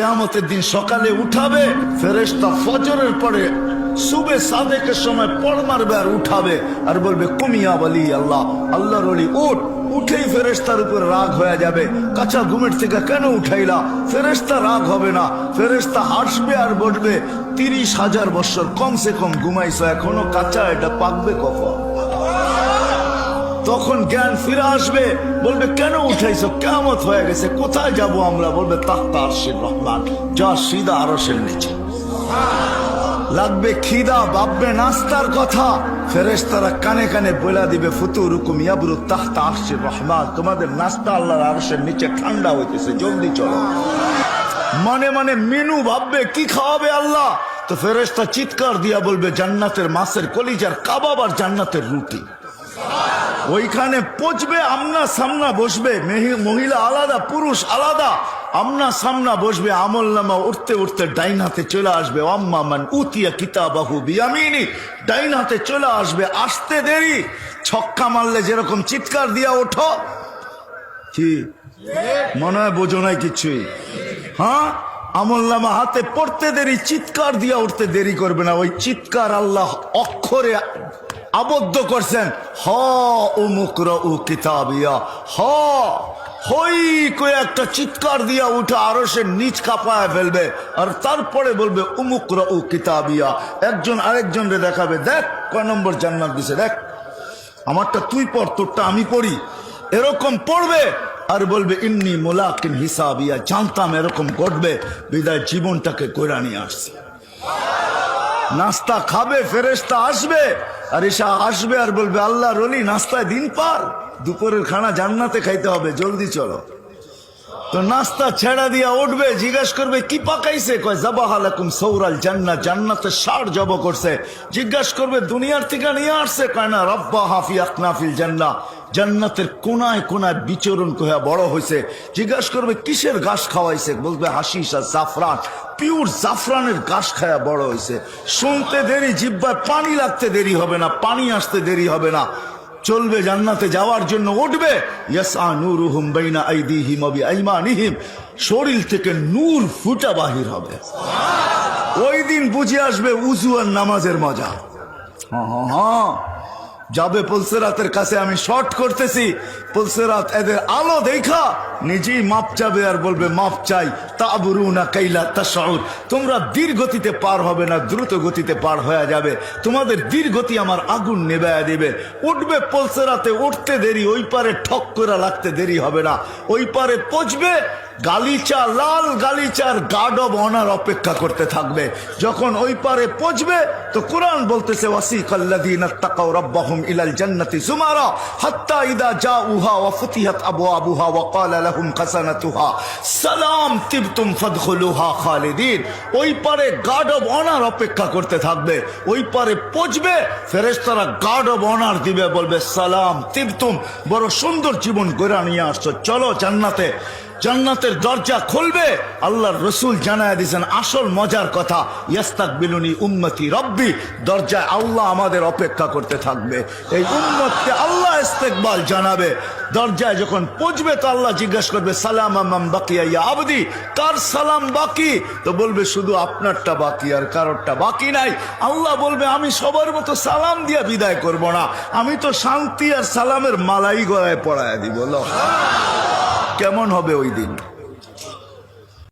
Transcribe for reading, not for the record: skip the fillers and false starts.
কিয়ামতের দিন সকালে উঠাবে ফেরেশতা, ফজরের পরে সুবে সাদেকের সময় পড় মারবে আর উঠাবে আর বলবে কুমিয়া বলি আল্লাহ, আল্লাহর ওলি উঠ। উঠেই ফেরেশতার উপর রাগ হয়ে যাবে, কাঁচা ঘুমের থেকে কেন উঠাইলা? ফেরেশতা রাগ হবে না, ফেরেশতা হাসবে আর বলবে 30,000 বছর কমসে কম ঘুমাইছো, এখনো কাঁচা, এটা পাকবে কখন? তখন জ্ঞান ফিরে আসবে, বলবে কেন উঠাইছো? কিয়ামত হয়ে গেছে, কোথায় যাব আমরা? বলবে তাহতা আরশের রহমান, যা সিধা আরশের নিচে। লাগবে খিদা, ভাববে নাস্তার কথা, ফেরেশতারা কানে কানে বলে দিবে ফুতুরুকুম ইয়াবরু তাহতা আরশের রহমান, তোমাদের নাস্তা আল্লাহর আরশের নিচে ঠান্ডা হইতেছে, জলদি চলো। মনে মনে মেনু ভাববে কি খাওয়াবে আল্লাহ, তো ফেরেশতা চিৎকার দিয়া বলবে জান্নাতের মাছের কলিজার কাবাব আর জান্নাতের রুটি। ওইখানে পচবে, আমনা সামনা বসবে, মহিলা আলাদা পুরুষ আলাদা, আমনা সামনা বসবে, আমল নামা উঠতে উঠতে ডাইন হাতে চলে আসবে, আম্মা মান উতিয়া কিতাবাহু বিয়ামিনি, ডাইন হাতে চলে আসবে। আসতে দেরি, ছক্কা মারলে যেরকম চিৎকার দিয়া ওঠো, কি মনে হয় বোঝো নাই কিছুই? হ্যাঁ, আমল নামা হাতে পড়তে দেরি, চিৎকার দিয়া উঠতে দেরি করবে না। ওই চিৎকার আল্লাহ অক্ষরে আবদ্ধ করছেন, হ উমুকরাউ কিতাবিয়া, হ হই কই একটা চিৎকার দিয়া উঠে আরশের নিচ কাঁপায় ফেলবে, আর তারপরে বলবে উমুকরাউ কিতাবিয়া। একজন আরেকজন রে দেখাবে, দেখ কয় নম্বর জান্নাত দিছে, দেখ আমারটা তুই পড়, তোরটা আমি পড়ি। এরকম পড়বে আর বলবে ইন্নী মুলাকিন হিসাবিয়া, জানতাম এরকম ঘটবে, বিদায় জীবনটাকে কইরা নিয়ে আসছে। নাস্তা খাবে, ফেরেশতা আসবে, আর এসা আসবে আর বলবে আল্লাহর ওলি নাস্তায় দিন পার, দুপুরের খানা জান্নাতে খাইতে হবে, জলদি চলো। তো নাস্তা ছেড়া দিয়া উঠবে, জিজ্ঞাসা করবে কি পাকাইছে? কয় যাবাহা লাকুম সৌরাল জান্নাত, জান্নাতের ষাঁড় জব করছে। জিজ্ঞাসা করবে দুনিয়ার থেকে নিয়ে আসছে? কয় না, রব্বা হাফি আকনাফিল জান্নাহ, জান্নাতের কোনায় কোনায় বিচরণ কইয়া বড় হয়েছে। জিজ্ঞাসা করবে কিসের ঘাস খাওয়াইছে? বলবে হাসিস আর জাফরান, পিওর জাফরানের ঘাস খায়া বড় হয়েছে। শুনতে দেরি, জিহ্বায় পানি লাগতে দেরি হবে না, পানি আসতে দেরি হবে না। চলবে জান্নাতে যাওয়ার জন্য, উঠবে, ইয়াসআ নূরুহুম বাইনা আইদিহিম ওয়া বিআইমানিহিম, শরীর থেকে নূর ফুটা বাহির হবে। ওই দিন বুঝে আসবে উযু আর নামাজের মজা। হ্যাঁ, যাবে পুলসেরাতের কাছে, আমি শর্ট করতেছি, পুলসেরাত এদের আলো দেখা নিজেই মাপ চাবে আর বলবে মাপ চাই, তাবরুনা কাইলা তাশউর, তোমরা ধীর গতিতে পার হবে না, দ্রুত গতিতে পার হয়ে যাবে, তোমাদের ধীর গতি আমার আগুন নেভায়া দিবে। উঠবে পুলসেরাতে, উঠতে দেরি, ওই পারে ঠক করে লাগতে দেরি হবে না, ওই পারে পৌঁছবে, গালিচা, লাল গালিচার গার্ড অব অনার অপেক্ষা করতে থাকবে। যখন ওই পারে পৌঁছবে তো কোরআন বলতেছে ওয়াসিকাল্লাযীনা তাকাউ রাব্বাহুম ইলাল জান্নাতি যুমারা হাত্তা ইযা জাউহা ওয়া ফুতিহাত আবওয়াবুহা ওয়া ক্বালা লাহুম খাযানাতুহা সালাম তিবতুম ফাদখুলুহা খালিদিন। ওই পারে গার্ড অব অনার অপেক্ষা করতে থাকবে, ওই পারে পৌঁছবে, ফেরেশতারা গার্ড অব অনার দিবে, বলবে সালাম তিবতুম, বড় সুন্দর জীবন গড়া নিয়ে আসছো, চলো জান্নাতে। জান্নাতের দরজা খুলবে, আল্লাহর রসুল জানায় দিয়েছেন আসল মজার কথা, ইয়াস্তাকবিলুনি উম্মতি রব্বি, দরজায় আল্লাহ আমাদের অপেক্ষা করতে থাকবে, এই উম্মতকে আল্লাহ ইস্তেকবাল জানাবে। দরজায় যখন পৌঁছবে তো আল্লাহ জিজ্ঞাসা করবে সালাম আমান বাকিয়া ইয়া আবদি, কার সালাম বাকি? তো বলবে শুধু আপনারটা বাকি, আর কারোরটা বাকি নাই। আল্লাহ বলবে আমি সবার মতো সালাম দিয়ে বিদায় করব না, আমি তো শান্তি আর সালামের মালাই গলায় পড়ায় দিব। কেমন হবে ওই দিন?